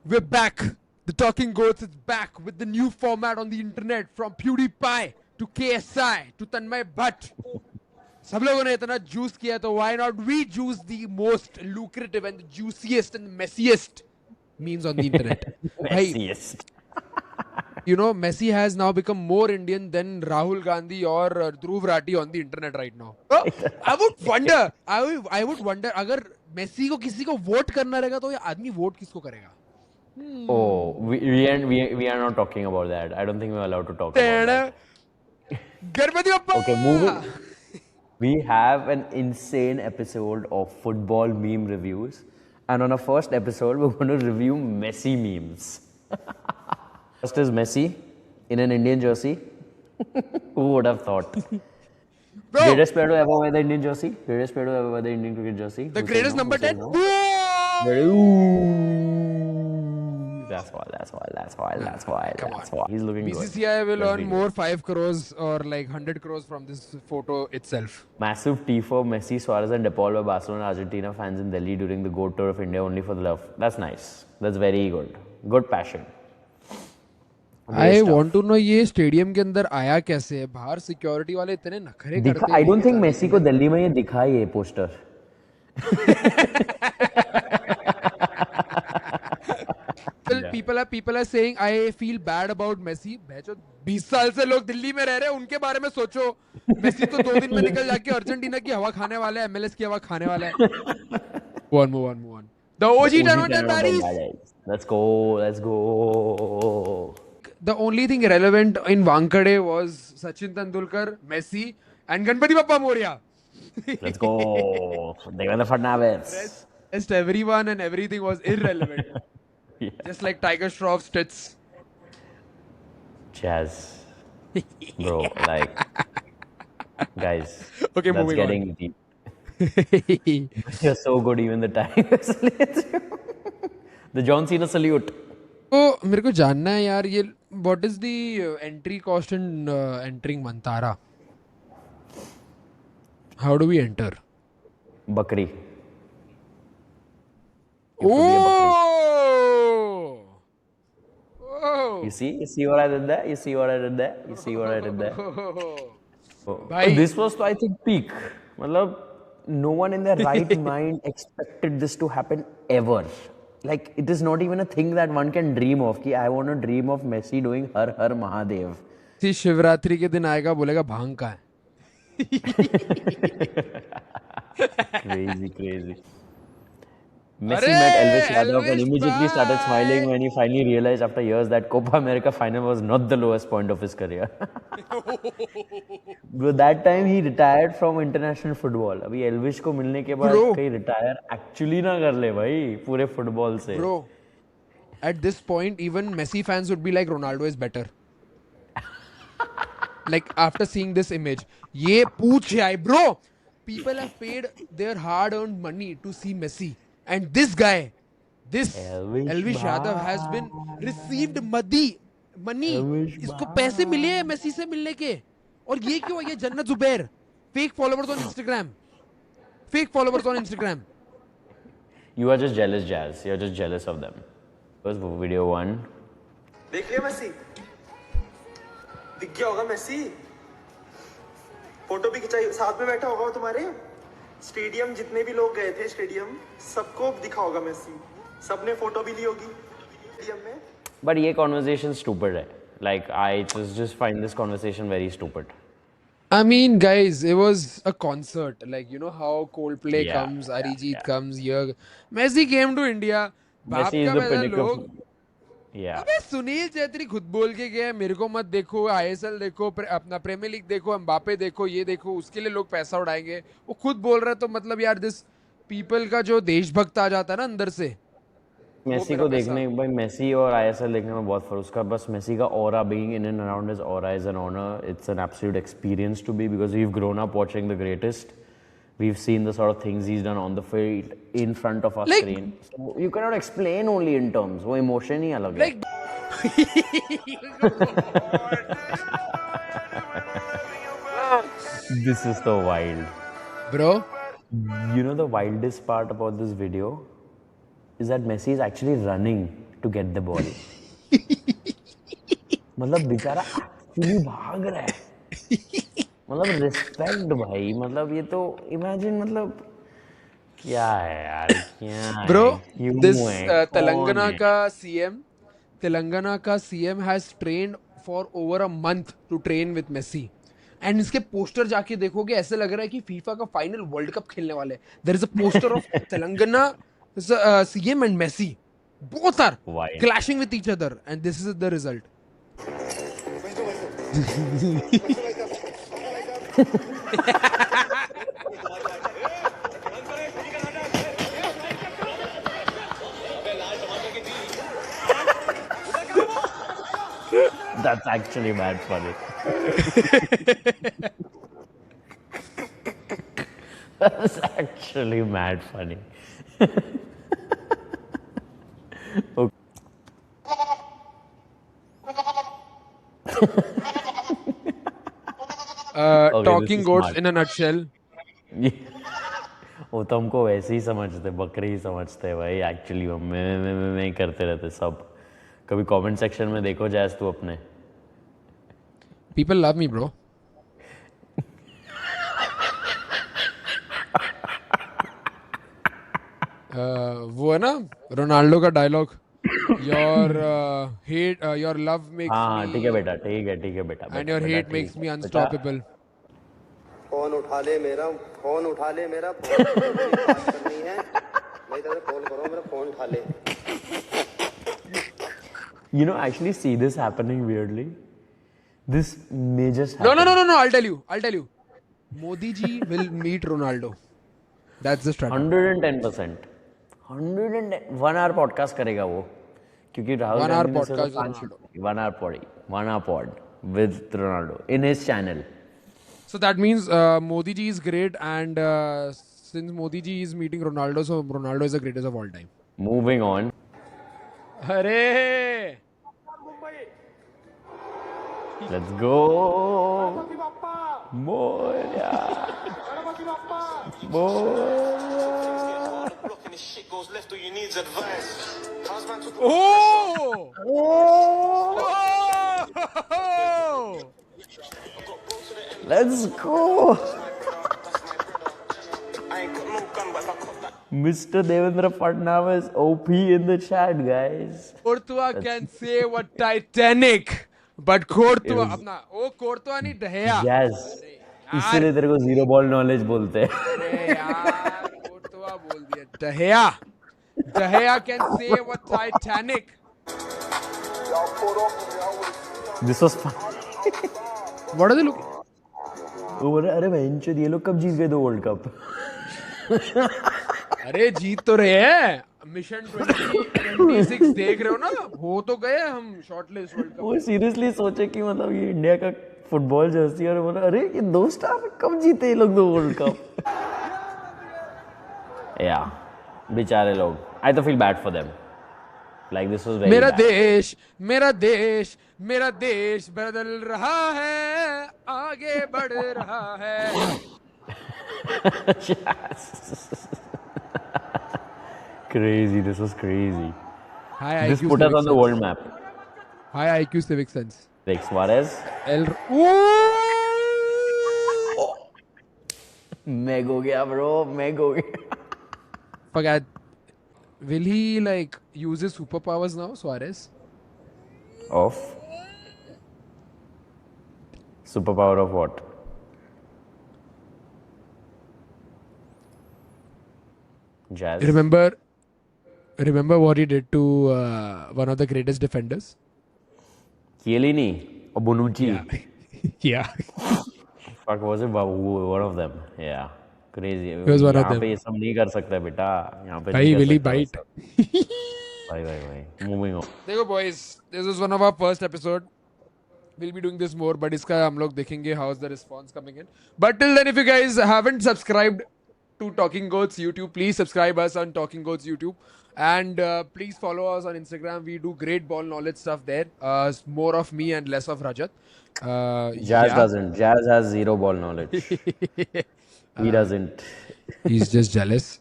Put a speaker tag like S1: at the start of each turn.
S1: We're back. The Talking Goats is back with the new format on the internet from PewDiePie to KSI to Tanmay Bhatt. सब लोगों ने इतना juice किया तो why not we juice the most lucrative and the juiciest and messiest memes on the internet.
S2: Messiest.
S1: You know, Messi has now become more Indian than Rahul Gandhi or Dhruv Rathi on the internet right now. So, I would wonder अगर Messi को किसी को vote करना रहेगा तो ये आदमी vote किसको करेगा?
S2: Oh, we are not talking about that. I don't think we're allowed to talk about that.
S1: Ganpati Bappa!
S2: Okay, moving. We have an insane episode of football meme reviews. And on our first episode, we're going to review Messi memes. First is Messi in an Indian jersey. Who would have thought?
S1: Bro,
S2: Greatest player to ever wear the Indian jersey. Greatest player to ever wear the Indian cricket jersey.
S1: the
S2: Who says
S1: greatest
S2: no?
S1: number
S2: Who says
S1: 10.
S2: no? That's why. He's looking good.
S1: BCCI will
S2: Let's
S1: earn
S2: be
S1: more 5 crores or like 100 crores from this photo itself.
S2: Massive T for Messi, Suarez and De Paul were Barcelona Argentina fans in Delhi during the GOAT tour of India only for the love. That's nice. That's very good. Good passion.
S1: I want to know ये stadium के अंदर आया कैसे है बाहर security वाले इतने नखरे करते हैं
S2: I don't think Messi को दिल्ली में ये दिखा ये poster.
S1: people are saying I feel bad about Messi. भैचो 20 साल से लोग दिल्ली में रह रहे हैं उनके बारे में सोचो. मेसी तो 2 दिन में निकल जाके अर्जेंटीना की हवा खाने वाला है, MLS की हवा खाने वाला है. Move on. The OG Toronto Paris.
S2: Let's go.
S1: The only thing relevant in Wankhede was Sachin Tendulkar, Messi, and Ganpati Bappa Moria.
S2: Let's go. Devendra Fadnavis.
S1: Rest everyone and everything was irrelevant.
S2: Yeah.
S1: Just like Tiger Shroff's tits.
S2: Jazz. Bro, like, guys.
S1: Okay,
S2: that's
S1: moving
S2: getting deep. You're so good, even the Tiger salutes you. The John Cena salute.
S1: तो मेरे को जानना है यार ये what is the entry cost in entering Mantara? How do we enter?
S2: Bakri.
S1: Oh!
S2: You see what I did there? Oh. This was, I think, peak. Matlab, no one in their right mind expected this to happen ever. Like, it is not even a thing that one can dream of. Ki I want to dream of Messi doing Har Har Mahadev.
S1: See, Shivratri के दिन आएगा बोलेगा भांग का है.
S2: Crazy. Messi met Elvis Yadav and immediately started smiling when he finally realized after years that Copa America final was not the lowest point of his career. Bro, that time he retired from international football. अभी Elvis को मिलने के बाद कहीं retire actually ना कर ले भाई पूरे football से.
S1: Bro, at this point even Messi fans would be like Ronaldo is better. Like after seeing this image, ये पूछ है bro. People have paid their hard-earned money to see Messi. And this guy, Elvis Yadav has been received money. इसको पैसे मिले हैं Messi से मिलने के. और ये क्यों ये जन्नत Zubair fake followers on Instagram.
S2: You are just jealous, Jazz. You are just jealous of them. First video 1.
S3: देख लिया मेसी. दिख गया होगा मेसी. फोटो भी खिंचाई साथ में बैठा होगा वो तुम्हारे. स्टेडियम जितने भी लोग गए थे स्टेडियम सबको दिखा होगा मेसी. सबने फोटो भी ली होगी स्टेडियम में.
S2: But ये conversation stupid है. Like I just find this conversation very stupid.
S1: I mean, guys, it was a concert. Like, you know how Coldplay comes, Arijit comes here. Messi came to India.
S2: Messi is the pinnacle. Yeah.
S1: अबे सुनील चेत्री खुद बोल के गया मेरे को मत देखो ISL देखो अपना प्रीमियर लीग देखो एम्बापे देखो ये देखो उसके लिए लोग पैसा उड़ाएंगे वो खुद बोल रहा है तो मतलब यार दिस पीपल का जो देशभक्त आ जाता है ना अंदर से
S2: मेसी को देखने भाई मेसी और आईएसएल देखने में बहुत फर्क उसका बस मेसी का aura being in and around his aura is an honour it's an absolute experience to be because we have grown up watching the greatest we've seen the sort of things he's done on the field in front of our screen. So you cannot explain only in terms. वो emotion ही अलग है. This is so wild.
S1: Bro.
S2: You know the wildest part about this video is that Messi is actually running to get the ball. मतलब बेचारा actually भाग रहा है. मतलब respect भाई. मतलब ये तो इमेजिन. मतलब क्या है यार, क्या है,
S1: Bro,
S2: क्यों
S1: this
S2: है, कौन
S1: Telangana
S2: है?
S1: का CM has trained for over a month to train with Messi. And इसके पोस्टर जाके देखोगे ऐसे लग रहा है कि फीफा का फाइनल वर्ल्ड कप खेलने वाले हैं. There is a poster of Telangana CM and Messi. Both are
S2: Why?
S1: clashing with each other, and this is the result.
S2: That's actually mad funny. That's actually mad funny. Okay. Okay,
S1: Talking
S2: this is
S1: goats
S2: smart.
S1: in a nutshell.
S2: वो तो हमको वैसे ही समझते, बकरे ही समझते हैं भाई. Actually मैं ही करते रहते सब. कभी कमेंट सेक्शन में देखो जैस तू अपने.
S1: People love me, bro. वो है ना रोनाल्डो का डायलॉग. Your love makes
S2: हाँ
S1: me
S2: ठीक है बेटा, ठीक है बेटा.
S1: and your hate makes me unstoppable.
S4: Phone उठा ले मेरा, फोन उठा ले मेरा, बात करनी है. मैं तेरे कॉल करो, मेरा फोन उठा ले.
S2: You know, actually see this happening weirdly. This may just
S1: No,
S2: happen.
S1: no. I'll tell you. Modi ji will meet Ronaldo. That's the strategy.
S2: 110%. 101 hour podcast करेगा वो, क्योंकि राहुल
S1: 1 hour
S2: गांधी ने सिर्फ
S1: podcast with
S2: 5
S1: Ronaldo.
S2: 1 hour pod with Ronaldo in his channel.
S1: So that means Modi ji is great, and since Modi ji is meeting Ronaldo, so Ronaldo is the greatest of all time.
S2: Moving on.
S1: Hare!
S2: Let's go. Moria. Moria.
S3: Blocking this shit goes left, all you need is advice.
S1: Oh!
S2: Let's go.
S3: I ain't got no gun, but if I caught that.
S2: Mr. Devendra Fadnavis OP in the chat, guys.
S1: Courtois can save a Titanic, but Courtois अपना वो Courtois नहीं दहेया.
S2: Yes. इसीलिए तेरे को zero ball knowledge बोलते हैं.
S1: अरे यार Courtois बोल दिया. दहेया can save a Titanic.
S2: This was fun.
S1: What are they looking?
S2: वो बोल रहा अरे बहनचोद ये लोग कब जीत गए 2 वर्ल्ड कप.
S1: अरे जीत तो रहे हैं. मिशन 2026 देख रहे हो ना. हो तो गए हम शॉर्टलिस्ट वर्ल्ड कप.
S2: वो सीरियसली सोचे कि मतलब ये इंडिया का फुटबॉल जर्सी और बोला अरे ये 2 स्टार कब जीते ये लोग 2 वर्ल्ड कप. या बेचारे लोग. आई तो feel bad for them. Like this was very मेरा देश बदल रहा है, आगे बढ़ रहा है. Crazy, this was crazy.
S1: High
S2: This
S1: IQ
S2: put us
S1: civic
S2: on the
S1: sense.
S2: world map.
S1: High IQ civic sense.
S2: Like Suarez. Meg हो गया bro, Meg हो गया.
S1: Forget. Will he like use his superpowers now, Suarez?
S2: Of? Superpower of what? Jazz.
S1: Remember what he did to one of the greatest defenders?
S2: Chiellini or Bonucci?
S1: Yeah.
S2: Fuck, was it one of them? Yeah. Crazy.
S1: was one of
S2: यहाँ
S1: them.
S2: पे ये सब नहीं कर सकता बेटा. यहाँ पे
S1: भाई
S2: नहीं कर
S1: will he
S2: सकता
S1: bite?
S2: वैसा. भाई. Moving on.
S1: देखो boys, this was one of our first episode. We'll be doing this more, but इसका हम लोग देखेंगे how's the response coming in. But till then, if you guys haven't subscribed to Talking Goats YouTube, please subscribe us on Talking Goats YouTube, and please follow us on Instagram. We do great ball knowledge stuff there. More of me and less of Rajat.
S2: Jazz doesn't. Jazz has zero ball knowledge. He doesn't.
S1: He's just jealous.